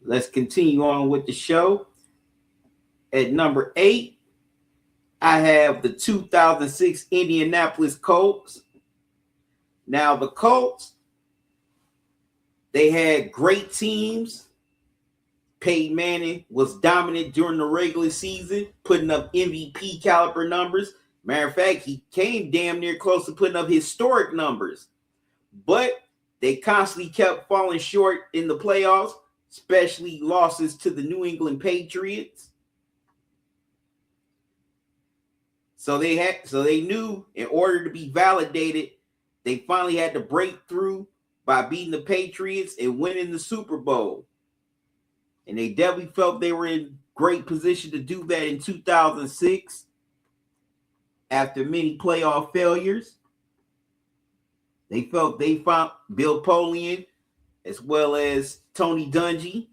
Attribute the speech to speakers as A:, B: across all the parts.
A: let's continue on with the show. At number 8, I have the 2006 Indianapolis Colts. Now, the Colts, they had great teams. Peyton Manning was dominant during the regular season, putting up MVP caliber numbers. Matter of fact, he came damn near close to putting up historic numbers. But they constantly kept falling short in the playoffs, especially losses to the New England Patriots. So they knew in order to be validated, they finally had to break through by beating the Patriots and winning the Super Bowl. And they definitely felt they were in great position to do that in 2006 after many playoff failures. They felt they found Bill Polian as well as Tony Dungy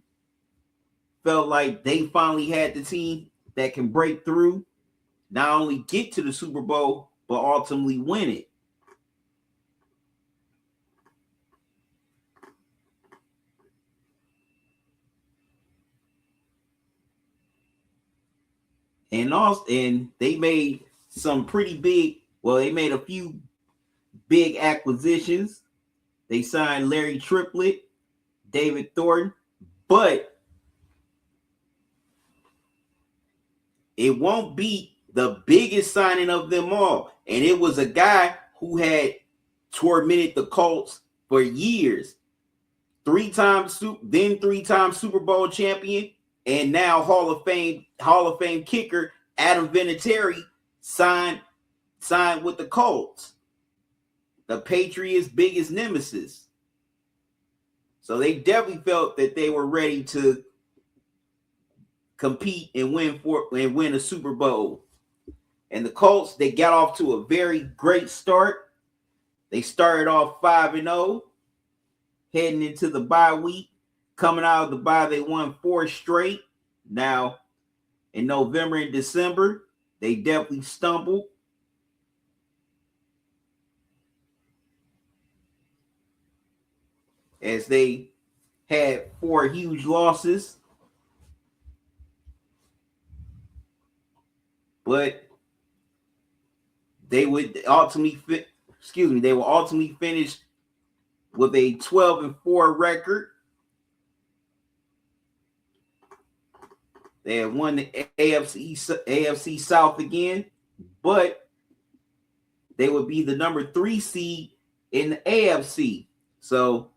A: felt like they finally had the team that can break through, not only get to the Super Bowl, but ultimately win it. And they made some pretty big, they made a few big acquisitions. They signed Larry Triplett, David Thornton, but it won't be the biggest signing of them all. And it was a guy who had tormented the Colts for years. Three-time Super Bowl champion, and now Hall of Fame kicker Adam Vinatieri signed with the Colts, the Patriots' biggest nemesis. So they definitely felt that they were ready to compete and win a Super Bowl. And the Colts, they got off to a very great start. They started off 5-0, heading into the bye week. Coming out of the bye, they won 4 straight. Now, in November and December, they definitely stumbled. As they had 4 huge losses. But they would ultimately finish with a 12-4 record. They had won the AFC South again, but they would be the number 3 seed in the AFC. So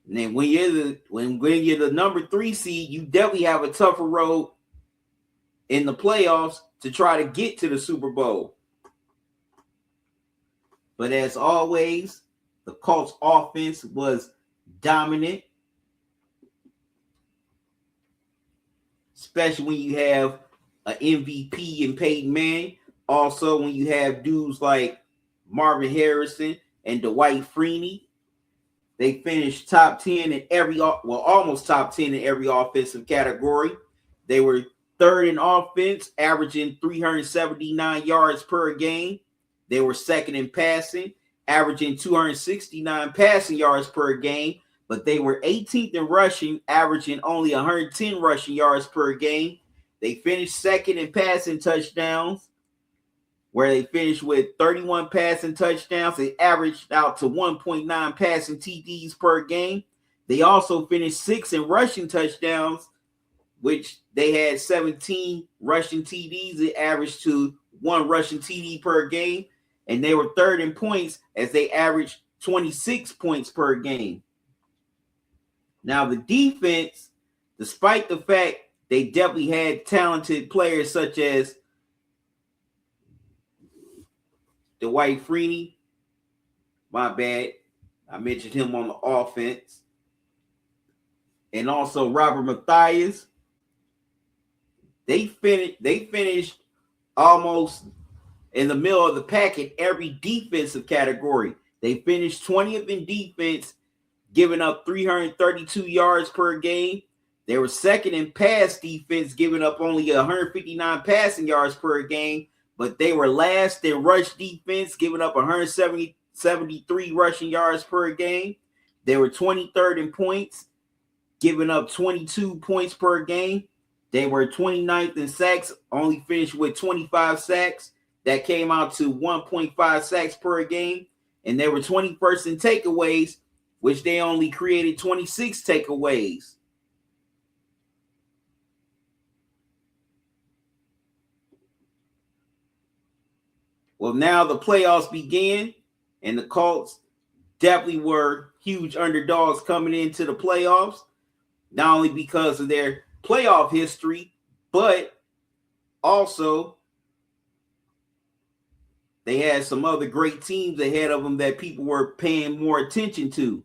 A: then when you're the number 3 seed, you definitely have a tougher road in the playoffs to try to get to the Super Bowl. But as always, the Colts offense was dominant, especially when you have an MVP in Peyton Manning. Also, when you have dudes like Marvin Harrison and Dwight Freeney. They finished top 10 in almost top 10 in every offensive category. They were 3rd in offense, averaging 379 yards per game. They were 2nd in passing, averaging 269 passing yards per game. But they were 18th in rushing, averaging only 110 rushing yards per game. They finished 2nd in passing touchdowns, where they finished with 31 passing touchdowns. They averaged out to 1.9 passing TDs per game. They also finished 6th in rushing touchdowns, which they had 17 rushing TDs. It averaged to 1 rushing TD per game. And they were 3rd in points as they averaged 26 points per game. Now, the defense, despite the fact they definitely had talented players such as Dwight Freeney, my bad, I mentioned him on the offense, and also Robert Matthias. They finished almost in the middle of the pack in every defensive category. They finished 20th in defense, giving up 332 yards per game. They were 2nd in pass defense, giving up only 159 passing yards per game. But they were last in rush defense, giving up 173 rushing yards per game. They were 23rd in points, giving up 22 points per game. They were 29th in sacks, only finished with 25 sacks. That came out to 1.5 sacks per game. And they were 21st in takeaways, which they only created 26 takeaways. Well, now the playoffs began, and the Colts definitely were huge underdogs coming into the playoffs, not only because of their playoff history, but also they had some other great teams ahead of them that people were paying more attention to.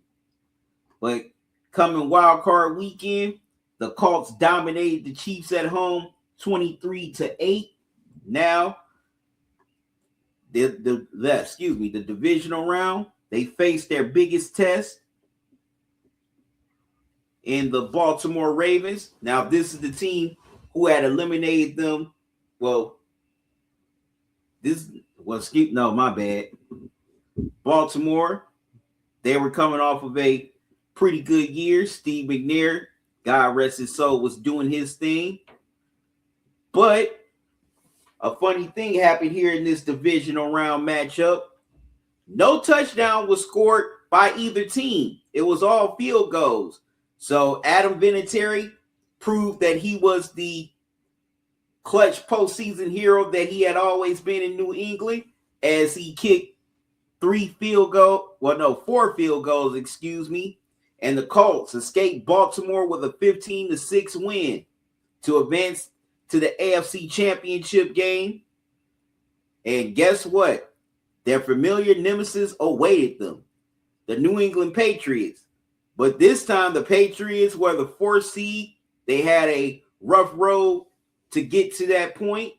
A: But coming wild card weekend, the Colts dominated the Chiefs at home 23-8. Now, the divisional round, they faced their biggest test in the Baltimore Ravens. Now, this is the team who had eliminated them. Baltimore, they were coming off of a pretty good year. Steve McNair, God rest his soul, was doing his thing. But a funny thing happened here in this divisional round matchup. No touchdown was scored by either team. It was all field goals. So Adam Vinatieri proved that he was the clutch postseason hero that he had always been in New England, as he kicked 4 field goals, and the Colts escaped Baltimore with a 15-6 win to advance to the AFC Championship game. And guess what? Their familiar nemesis awaited them, the New England Patriots. But this time, the Patriots were the 4th seed. They had a rough road to get to that point.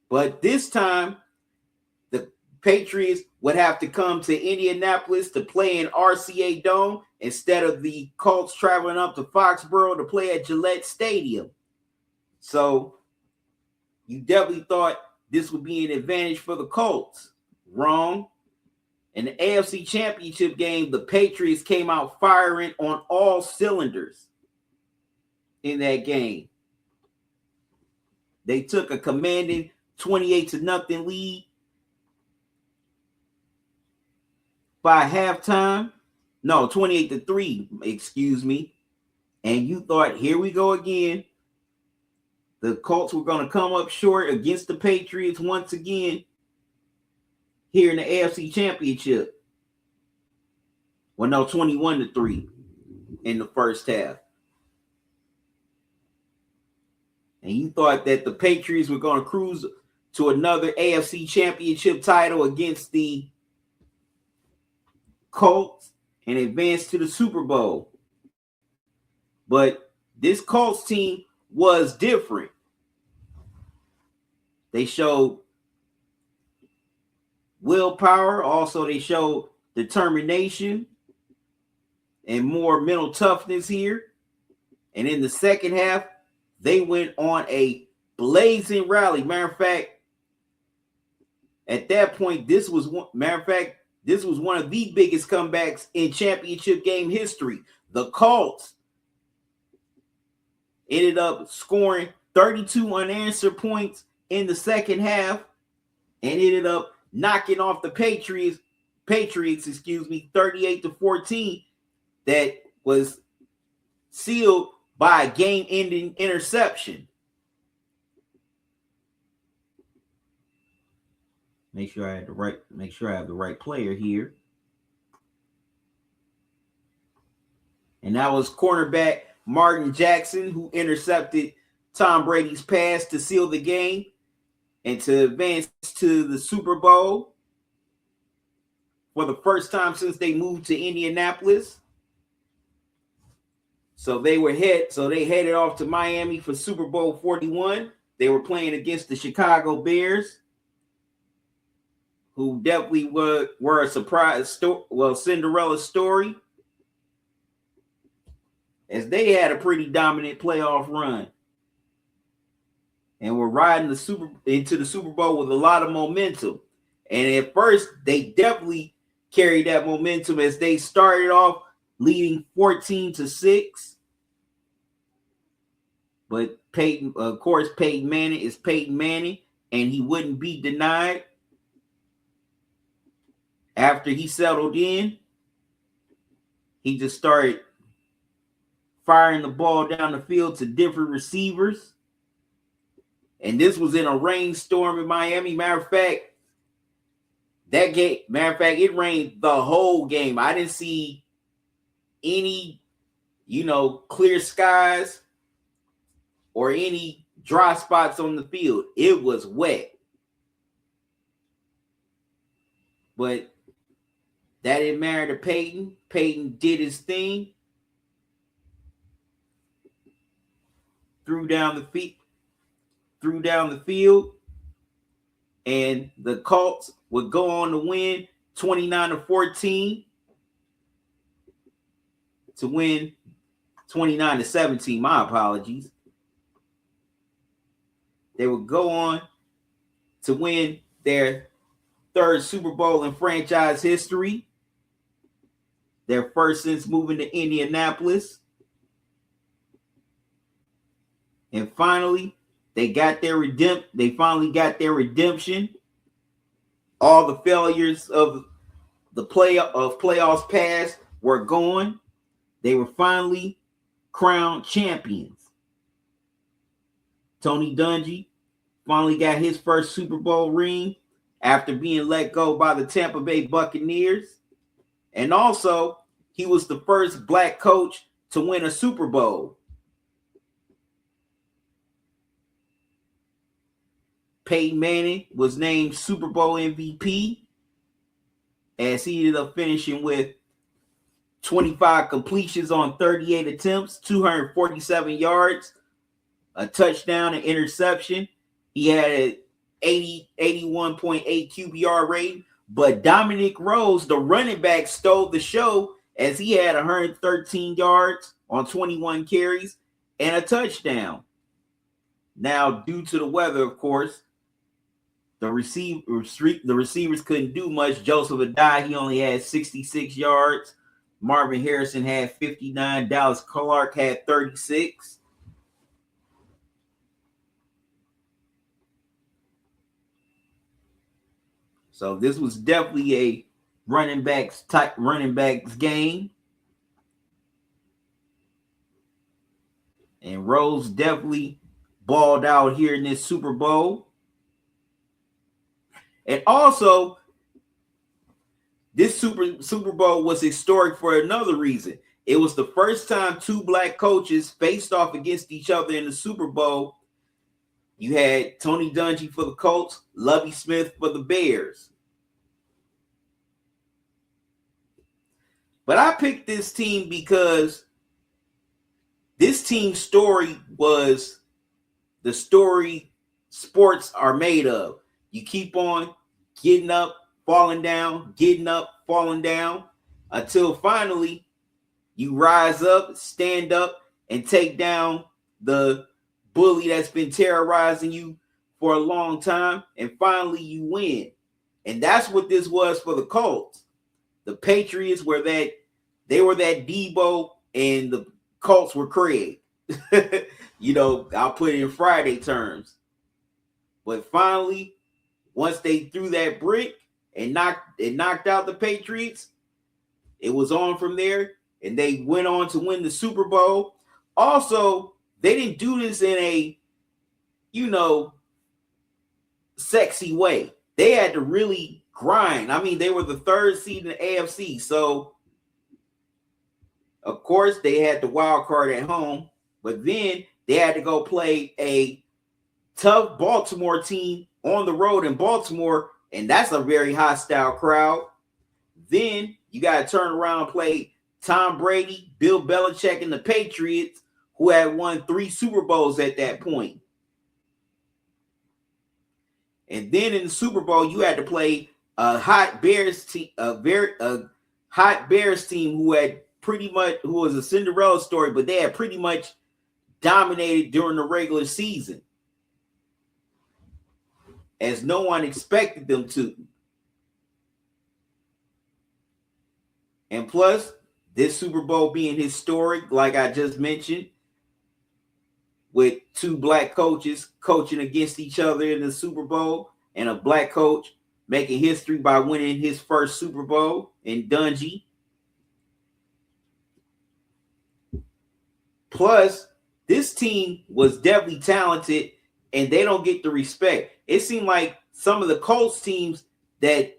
A: But this time, the Patriots would have to come to Indianapolis to play in RCA Dome instead of the Colts traveling up to Foxborough to play at Gillette Stadium. So you definitely thought this would be an advantage for the Colts. Wrong. In the AFC Championship game, the Patriots came out firing on all cylinders in that game. They took a commanding 28-0 lead by halftime. No, 28-3, excuse me. And you thought, here we go again. The Colts were going to come up short against the Patriots once again here in the AFC Championship. Well, no, 21-3 in the first half. And you thought that the Patriots were going to cruise to another AFC Championship title against the Colts and advance to the Super Bowl. But this Colts team was different. They showed willpower. Also, they showed determination and more mental toughness here. And in the second half, they went on a blazing rally. Matter of fact, at that point, this was one of the biggest comebacks in championship game history. The Colts ended up scoring 32 unanswered points in the second half and ended up knocking off the Patriots, 38-14. That was sealed by a game-ending interception. Make sure I have the right player here. And that was cornerback Martin Jackson, who intercepted Tom Brady's pass to seal the game and to advance to the Super Bowl for the first time since they moved to Indianapolis. So they headed off to Miami for Super Bowl 41. They were playing against the Chicago Bears, who definitely were a surprise Cinderella story, as they had a pretty dominant playoff run and were riding into the Super Bowl with a lot of momentum. And at first, they definitely carried that momentum as they started off leading 14-6. But Peyton, of course, Peyton Manning is Peyton Manning, and he wouldn't be denied. After he settled in, he just started firing the ball down the field to different receivers. And this was in a rainstorm in Miami. Matter of fact, it rained the whole game. I didn't see any, clear skies or any dry spots on the field. It was wet. But that didn't matter to Peyton. Peyton did his thing. Threw down the field, and the Colts would go on to win 29-14 to win 29-17. My apologies. They would go on to win their third Super Bowl in franchise history, their first since moving to Indianapolis. And finally, they finally got their redemption. All the failures of the playoffs past were gone. They were finally crowned champions. Tony Dungy finally got his first Super Bowl ring after being let go by the Tampa Bay Buccaneers. And also, he was the first black coach to win a Super Bowl. Peyton Manning was named Super Bowl MVP as he ended up finishing with 25 completions on 38 attempts, 247 yards, a touchdown, an interception. He had an 81.8 QBR rating, but Dominic Rose, the running back, stole the show as he had 113 yards on 21 carries and a touchdown. Now, due to the weather, of course, the receivers couldn't do much. Joseph Adai, he only had 66 yards. Marvin Harrison had 59. Dallas Clark had 36. So this was definitely a running backs game. And Rose definitely balled out here in this Super Bowl. And also, this Super Bowl was historic for another reason. It was the first time two black coaches faced off against each other in the Super Bowl. You had Tony Dungy for the Colts, Lovie Smith for the Bears. But I picked this team because this team's story was the story sports are made of. You keep on getting up, falling down, getting up, falling down, until finally you rise up, stand up, and take down the bully that's been terrorizing you for a long time, and finally you win. And that's what this was for the Colts. The Patriots were that Debo, and the Colts were Craig. I'll put it in Friday terms. But finally, once they threw that brick and knocked out the Patriots, it was on from there, and they went on to win the Super Bowl. Also, they didn't do this in a, sexy way. They had to really grind. I mean, they were the third seed in the AFC, so of course they had the wild card at home, but then they had to go play a tough Baltimore team on the road in Baltimore, and that's a very hostile crowd. Then you got to turn around and play Tom Brady, Bill Belichick, and the Patriots, who had won 3 Super Bowls at that point. And then in the Super Bowl, you had to play a hot Bears team, who had who was a Cinderella story, but they had pretty much dominated during the regular season, as no one expected them to. And plus, this Super Bowl being historic, like I just mentioned, with two black coaches coaching against each other in the Super Bowl, and a black coach making history by winning his first Super Bowl in Dungy. Plus, this team was definitely talented, and they don't get the respect. It seemed like some of the Colts teams that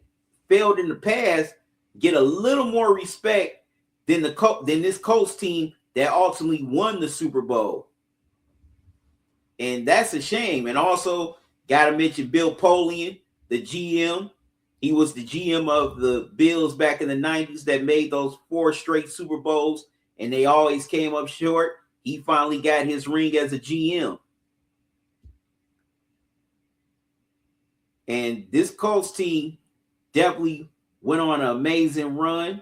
A: failed in the past get a little more respect than this Colts team that ultimately won the Super Bowl. And that's a shame. And also, got to mention Bill Polian, the GM. He was the GM of the Bills back in the 90s that made those 4 straight Super Bowls, and they always came up short. He finally got his ring as a GM. And this Colts team definitely went on an amazing run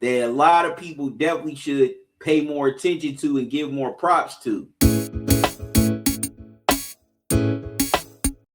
A: that a lot of people definitely should pay more attention to and give more props to.